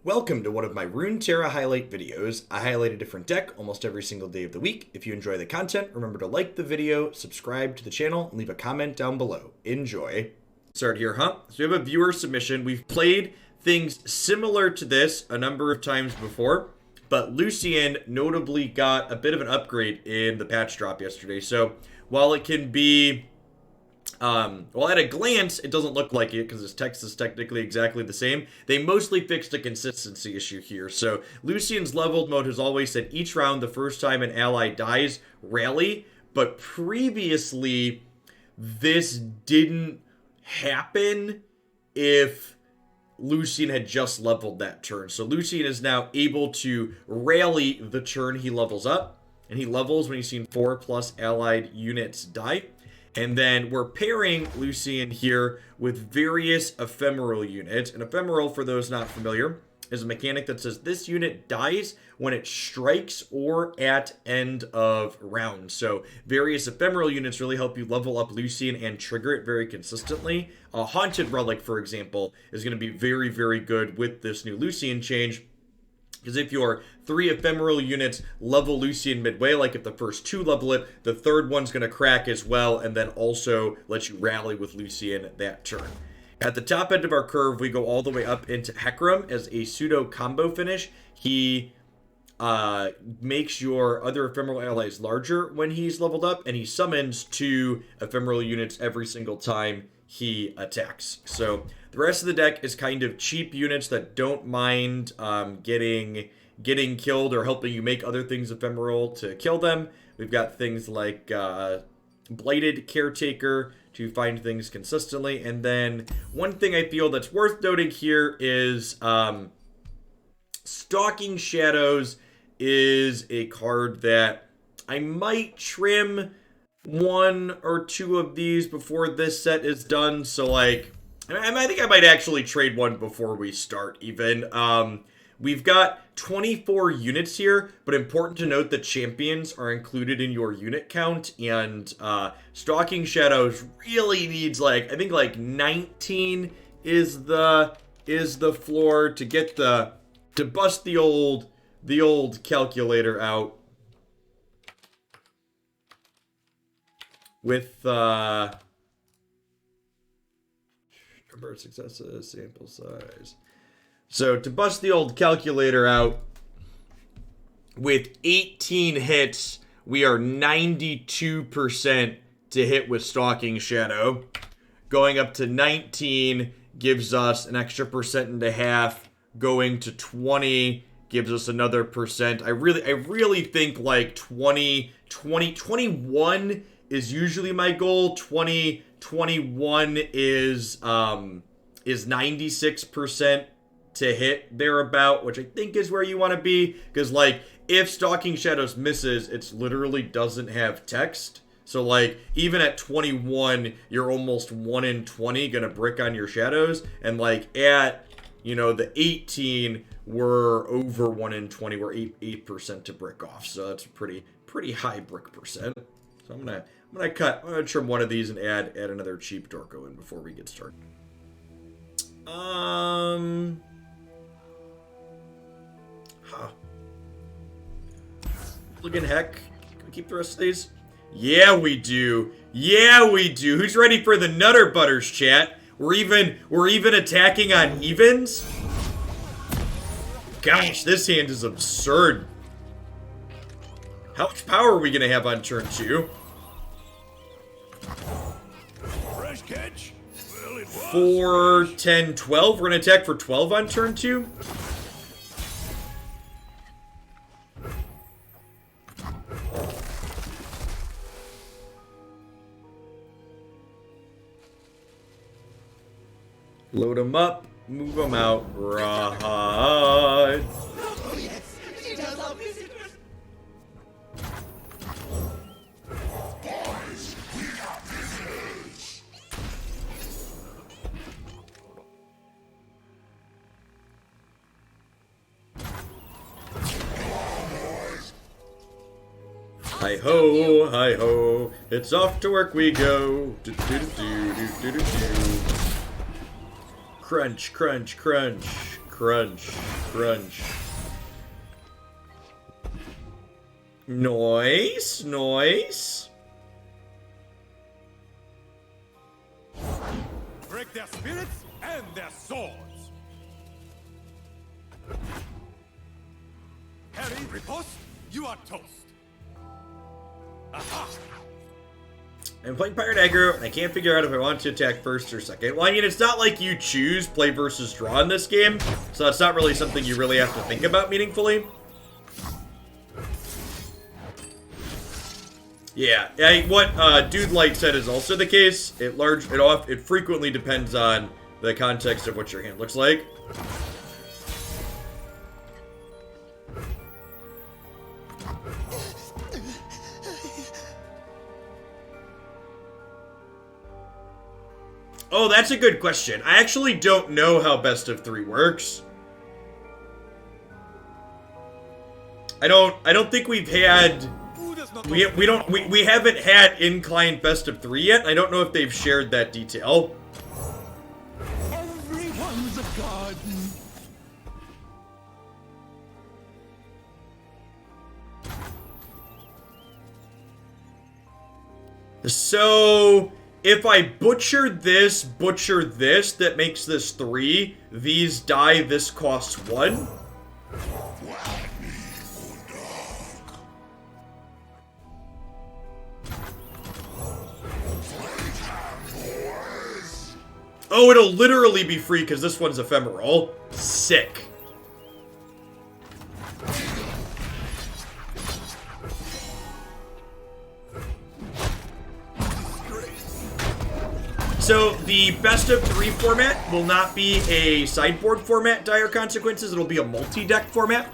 Welcome to one of my Runeterra highlight videos. I highlight a different deck almost every single day of the week. If you enjoy the content, remember to like the video, subscribe to the channel, and leave a comment down below. Enjoy. Start here, huh? So we have a viewer submission. We've played things similar to this a number of times before, but Lucian notably got a bit of an upgrade in the patch drop yesterday. So while it can be well, at a glance, it doesn't look like it because his text is technically exactly the same. They mostly fixed a consistency issue here. So Lucian's leveled mode has always said each round, the first time an ally dies, rally. But previously, this didn't happen if Lucian had just leveled that turn. So Lucian is now able to rally the turn he levels up. And he levels when he's seen 4+ allied units die. And then we're pairing Lucian here with various ephemeral units. And ephemeral, for those not familiar, is a mechanic that says this unit dies when it strikes or at end of round. So various ephemeral units really help you level up Lucian and trigger it very consistently. A Haunted Relic, for example, is going to be very, very good with this new Lucian change. Because if your 3 ephemeral units level Lucian midway, like if the first 2 level it, the third one's going to crack as well, and then also let you rally with Lucian that turn. At the top end of our curve, we go all the way up into Hecarim as a pseudo combo finish. He makes your other ephemeral allies larger when he's leveled up, and he summons 2 ephemeral units every single time he attacks. So the rest of the deck is kind of cheap units that don't mind getting killed or helping you make other things ephemeral to kill them. We've got things like Blighted Caretaker to find things consistently. And then one thing I feel that's worth noting here is Stalking Shadows is a card that I might trim 1 or 2 of these before this set is done. So like, I think I might actually trade one before we start even. We've got 24 units here, but important to note that champions are included in your unit count, and Stalking Shadows really needs like, I think like 19 is the floor to get to bust the old calculator out. With number of successes, sample size. So to bust the old calculator out, with 18 hits, we are 92% to hit with Stalking Shadow. Going up to 19 gives us an extra 1.5%. Going to 20 gives us another percent. I really think like 21 is usually my goal. 21 is 96% to hit thereabout, which I think is where you want to be. Because like, if Stalking Shadows misses, it literally doesn't have text. So like, even at 21, you're almost 1 in 20 gonna brick on your shadows. And like at, you know, the 18, we're over 1 in 20. We're 8% to brick off. So that's a pretty high brick percent. So I'm gonna trim one of these and add another cheap Dorko in before we get started. Looking heck. Can we keep the rest of these? Yeah, we do. Yeah, we do. Who's ready for the Nutter Butters, chat? We're even attacking on evens? Gosh, this hand is absurd. How much power are we gonna have on turn 2? Fresh catch? Well, it was 4, 10, 12. We're gonna attack for 12 on turn 2. Load them up, move them out. Right. Oh, yes. She does love visitors. Boys, we got visitors. Hi ho, hi ho. It's off to work we go. Do, do, do, do, do, do, do. Crunch, crunch, crunch, crunch. Grunge. Nice, nice. Break their spirits and their swords. Harry, riposte, you are toast. Aha! I'm playing Pirate Aggro, and I can't figure out if I want to attack first or second. Well, I mean, it's not like you choose play versus draw in this game, so it's not really something you really have to think about meaningfully. Yeah, what Dude Light said is also the case. It frequently depends on the context of what your hand looks like. Oh, that's a good question. I actually don't know how best of 3 works. I don't think we've had we haven't had inclined best of 3 yet. I don't know if they've shared that detail. Everyone's a garden. So if I butcher this, that makes this 3. These die, this costs 1. Oh, it'll literally be free because this one's ephemeral. Sick. So the best of 3 format will not be a sideboard format, Dire Consequences. It'll be a multi-deck format.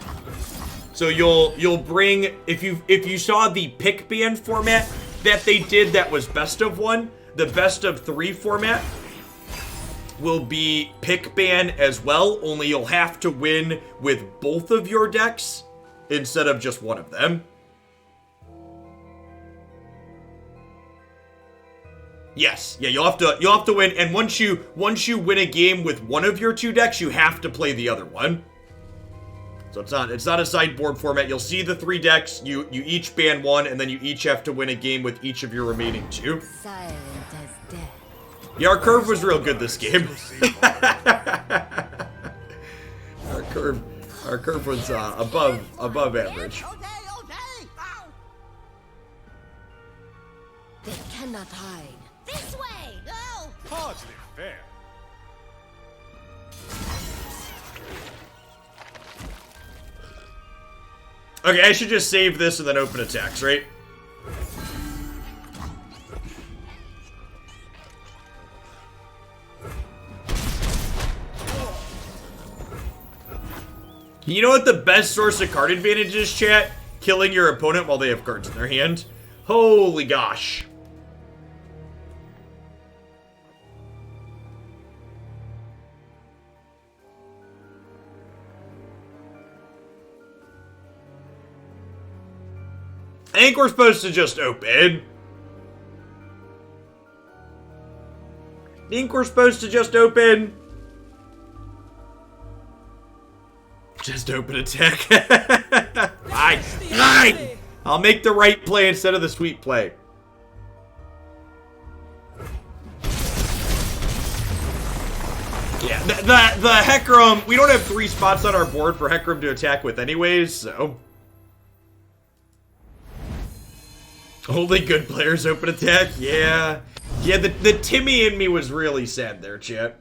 So you'll bring, if you saw the pick ban format that they did that was best of 1, the best of 3 format will be pick ban as well, only you'll have to win with both of your decks instead of just one of them. Yes, yeah, you'll have to win, and once you win a game with one of your 2 decks, you have to play the other one. So it's not a sideboard format. You'll see the 3 decks, you each ban 1, and then you each have to win a game with each of your remaining 2. Silent as death. Yeah, our curve was real good this game. our curve was above average. They cannot hide. This way! Go! Hardly fair. Okay, I should just save this and then open attacks, right? You know what the best source of card advantage is, chat? Killing your opponent while they have cards in their hand. Holy gosh. I think we're supposed to just open. Just open attack. Fine. I'll make the right play instead of the sweet play. Yeah, the Hecarim, we don't have 3 spots on our board for Hecarim to attack with anyways, so. Only good players open attack? Yeah. Yeah, the Timmy in me was really sad there, chat.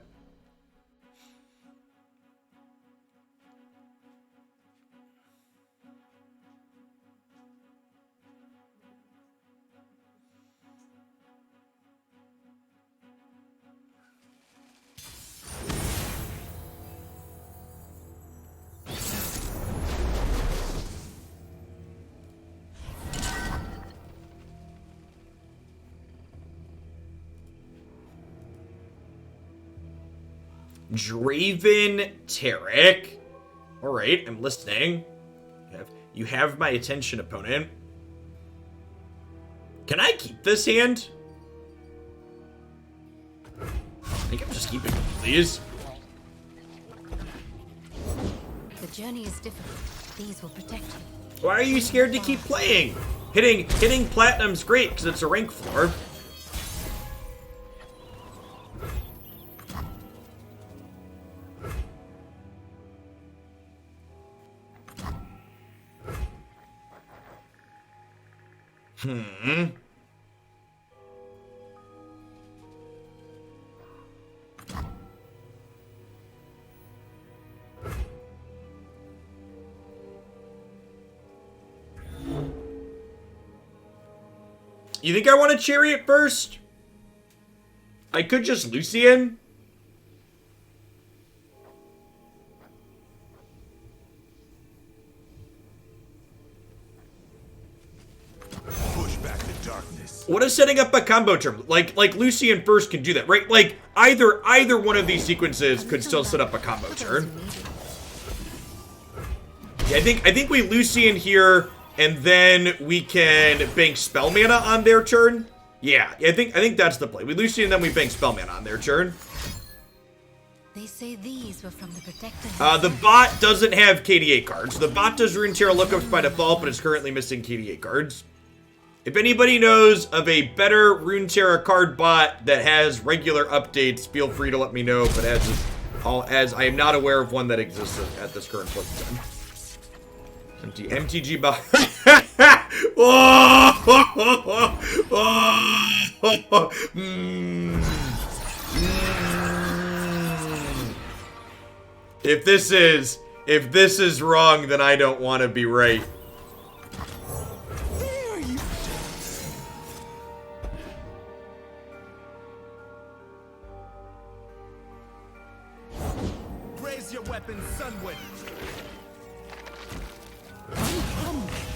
Draven Tarek. Alright, I'm listening. You have my attention, opponent. Can I keep this hand? I think I'm just keeping it, please. The journey is difficult, these will protect you. Why are you scared to keep playing? Hitting platinum's great because it's a rank floor. You think I want a chariot first? I could just Lucian. Push back the darkness. What is setting up a combo term? Like Lucian first can do that, right? Like either one of these sequences could still set up a combo turn. Yeah, I think we Lucian here, and then we can bank spell mana on their turn. Yeah, I think that's the play. We Lucian, then we bank spell mana on their turn. They say these were from the protector. The bot doesn't have KDA cards. The bot does Runeterra lookups by default, but it's currently missing KDA cards. If anybody knows of a better Runeterra card bot that has regular updates, feel free to let me know. But as I am not aware of one that exists at this current point in time. MTG bot. If this is wrong, then I don't want to be right. Raise your weapon, Sunward.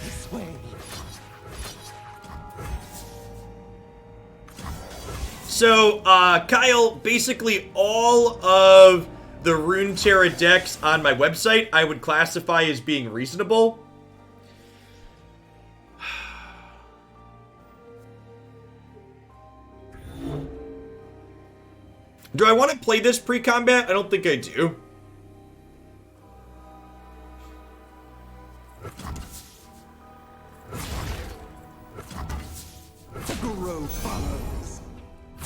This way. So, Kyle, basically all of the Runeterra decks on my website I would classify as being reasonable. Do I want to play this pre-combat? I don't think I do. Guru follows.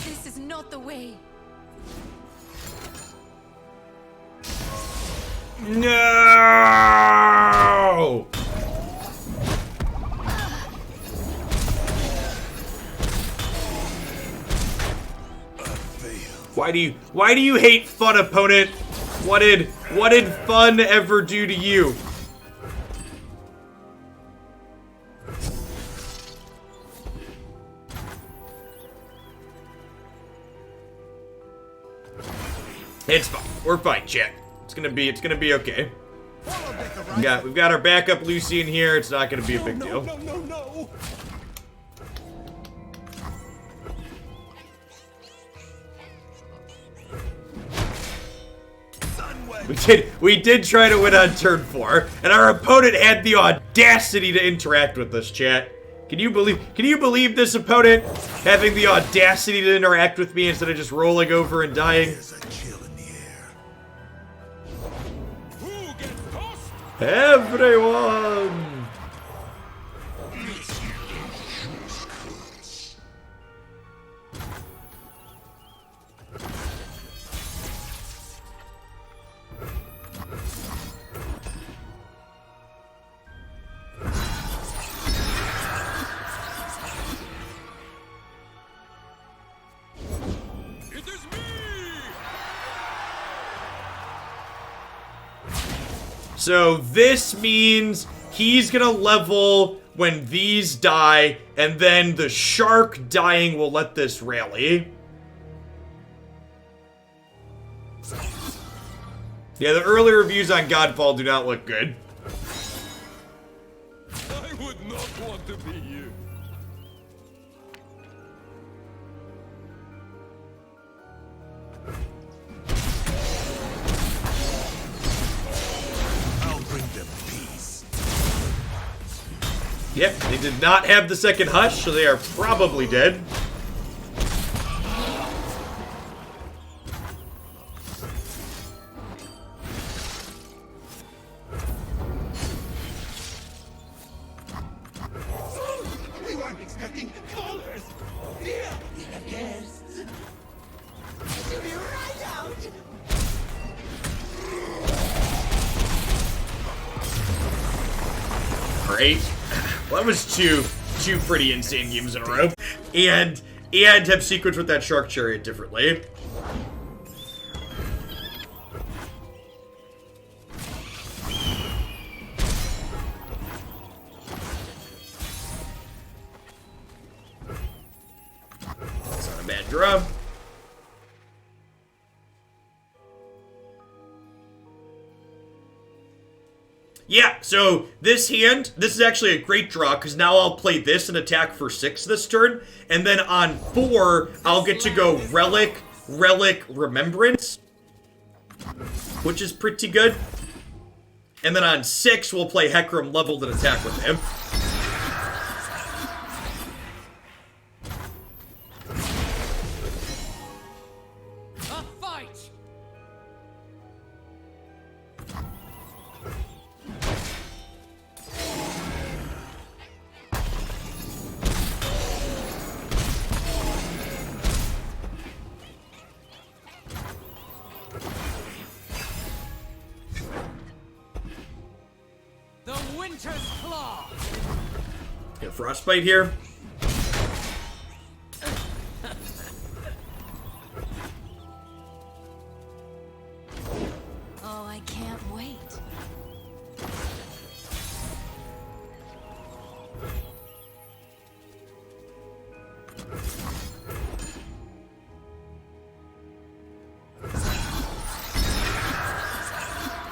This is not the way. No! Why do you hate fun, opponent? What did fun ever do to you? It's fine. We're fine, chat. It's gonna be okay. We've got our backup Lucian here. It's not gonna be a big deal. No. We did try to win on turn 4, and our opponent had the audacity to interact with us, chat. Can you believe this opponent having the audacity to interact with me instead of just rolling over and dying? There's a chill in the air. Who gets tossed? Everyone! So this means he's gonna level when these die, and then the shark dying will let this rally. Yeah, the early reviews on Godfall do not look good. I would not want to be you. I'll bring them peace. Yep, they did not have the second hush, so they are probably dead. Alright. Well, that was two pretty insane games in a row. And have sequence with that Shark Chariot differently. That's not a bad draw. Yeah, so this hand, this is actually a great draw, because now I'll play this and attack for 6 this turn, and then on 4, I'll get to go Relic, Remembrance, which is pretty good. And then on 6, we'll play Hecarim leveled and attack with him. Get Frostbite here. Oh, I can't wait.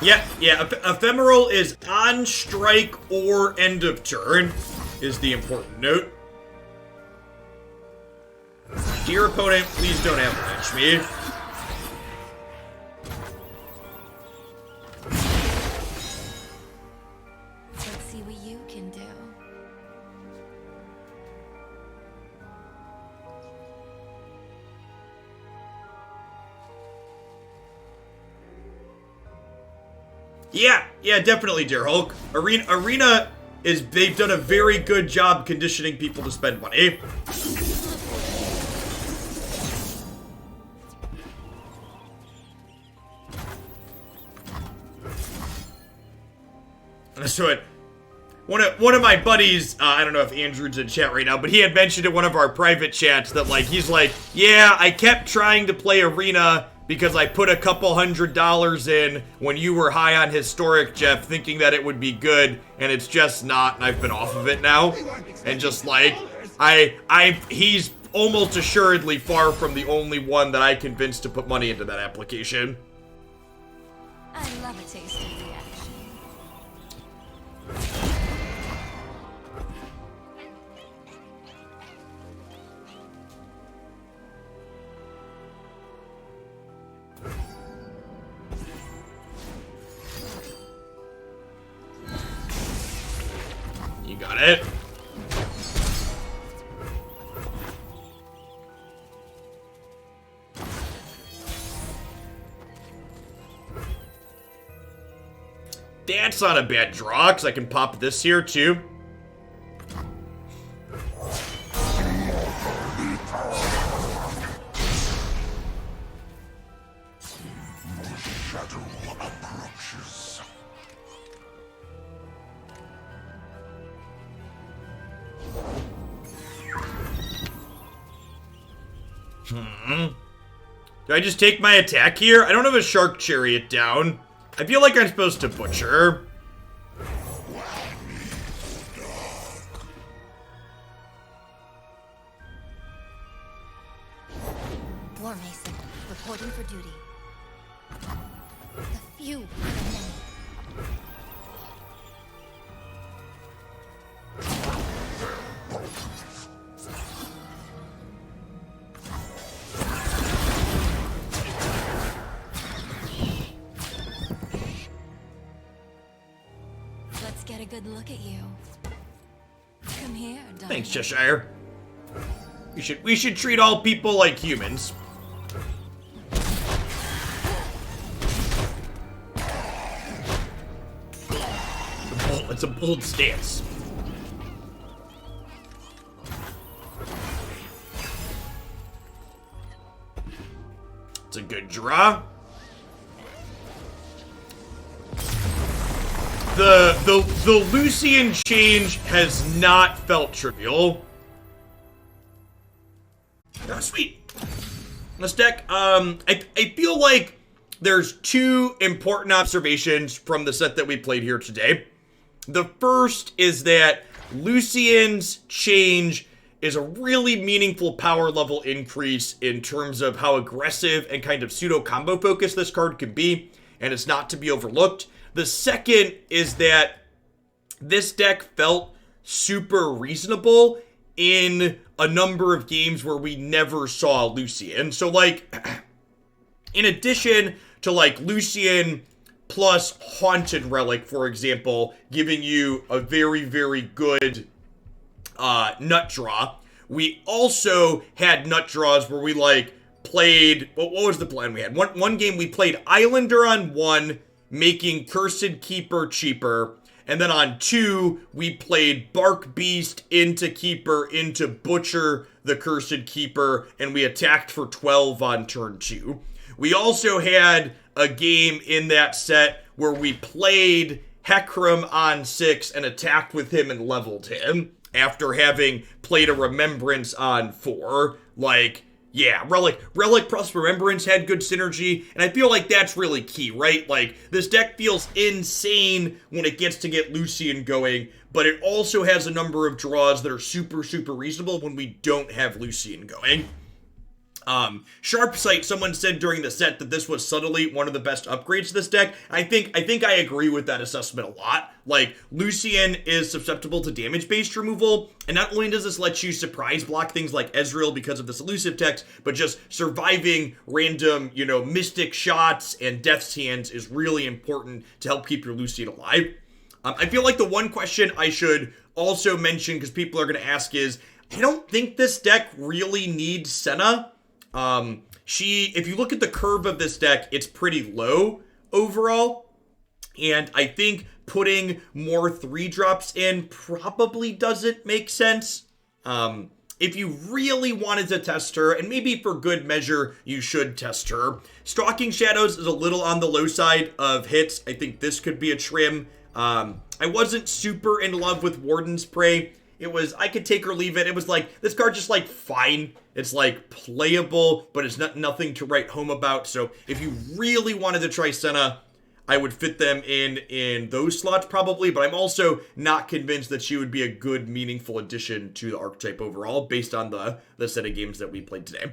Yeah, Ephemeral is on strike or end of turn, is the important note. Dear opponent, please don't avalanche me. Let's see what you can do. Yeah, definitely, Dear Hulk. Arena is, they've done a very good job conditioning people to spend money. So one of my buddies, I don't know if Andrew's in chat right now, but he had mentioned in one of our private chats that, like, he's like, yeah, I kept trying to play Arena because I put a couple $100 in when you were high on Historic, Jeff, thinking that it would be good, and it's just not, and I've been off of it now. And just like, he's almost assuredly far from the only one that I convinced to put money into that application. I love a taste of reaction. You got it. That's not a bad draw, because I can pop this here, too. Do I just take my attack here? I don't have a Shark Chariot down. I feel like I'm supposed to Butcher. War Mason, reporting for duty. The few are the many. Let's get a good look at you. Come here, darling. Thanks, Cheshire. We should treat all people like humans. It's a bold stance. It's a good draw. The Lucian change has not felt trivial. Oh, sweet. This deck, I feel like there's two important observations from the set that we played here today. The first is that Lucian's change is a really meaningful power level increase in terms of how aggressive and kind of pseudo combo focused this card can be, and it's not to be overlooked. The second is that this deck felt super reasonable in a number of games where we never saw Lucian. So, like, in addition to, like, Lucian plus Haunted Relic, for example, giving you a very, very good nut draw, we also had nut draws where we, like, played... What was the plan we had? One game we played Islander on 1, making Cursed Keeper cheaper. And then on 2, we played Bark Beast into Keeper, into Butcher the Cursed Keeper, and we attacked for 12 on turn 2. We also had a game in that set where we played Hecarim on 6 and attacked with him and leveled him after having played a Remembrance on 4. Like, yeah, Relic plus Remembrance had good synergy, and I feel like that's really key, right? Like, this deck feels insane when it gets to get Lucian going, but it also has a number of draws that are super, super reasonable when we don't have Lucian going. Sharpsight, someone said during the set that this was subtly one of the best upgrades to this deck. I think I agree with that assessment a lot. Like, Lucian is susceptible to damage-based removal, and not only does this let you surprise block things like Ezreal because of this elusive text, but just surviving random, you know, mystic shots and death's hands is really important to help keep your Lucian alive. I feel like the one question I should also mention, because people are going to ask, is I don't think this deck really needs Senna. If you look at the curve of this deck, it's pretty low overall, and I think putting more 3-drops in probably doesn't make sense. If you really wanted to test her, and maybe for good measure, you should test her. Stalking Shadows is a little on the low side of hits. I think this could be a trim. I wasn't super in love with Warden's Prey. It was, I could take or leave it. It was like, this card just like fine. It's like playable, but it's nothing to write home about. So if you really wanted to try Senna, I would fit them in those slots probably, but I'm also not convinced that she would be a good, meaningful addition to the archetype overall based on the set of games that we played today.